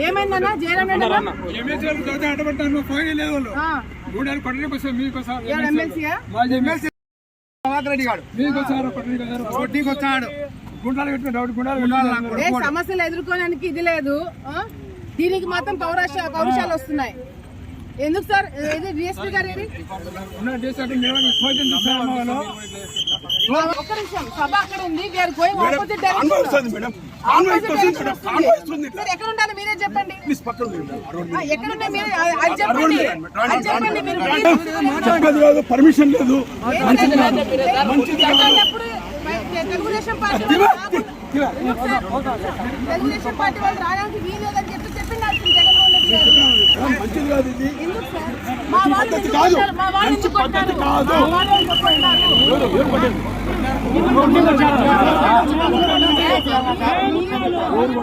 ఏమైందన్నా జయరాం రెడ్డి సమస్యలు ఎదుర్కోవడానికి ఇది లేదు, దీనికి మాత్రం పౌరుషాలు వస్తున్నాయి. ఎందుకు సార్? ఇది డిఎస్పీ గారు ఒక్క నిమిషం, సభ అక్కడ ఉంది, ఎక్కడ ఉండాలి మీరే చెప్పండి. ఎక్కడుంటే మీరు అది చెప్పండి, పర్మిషన్ లేదు. తెలుగుదేశం పార్టీ వాళ్ళు రావడానికి వీలేదని చెప్పి చెప్పింది. మా వాళ్ళు ఎందుకు కొట్టారు?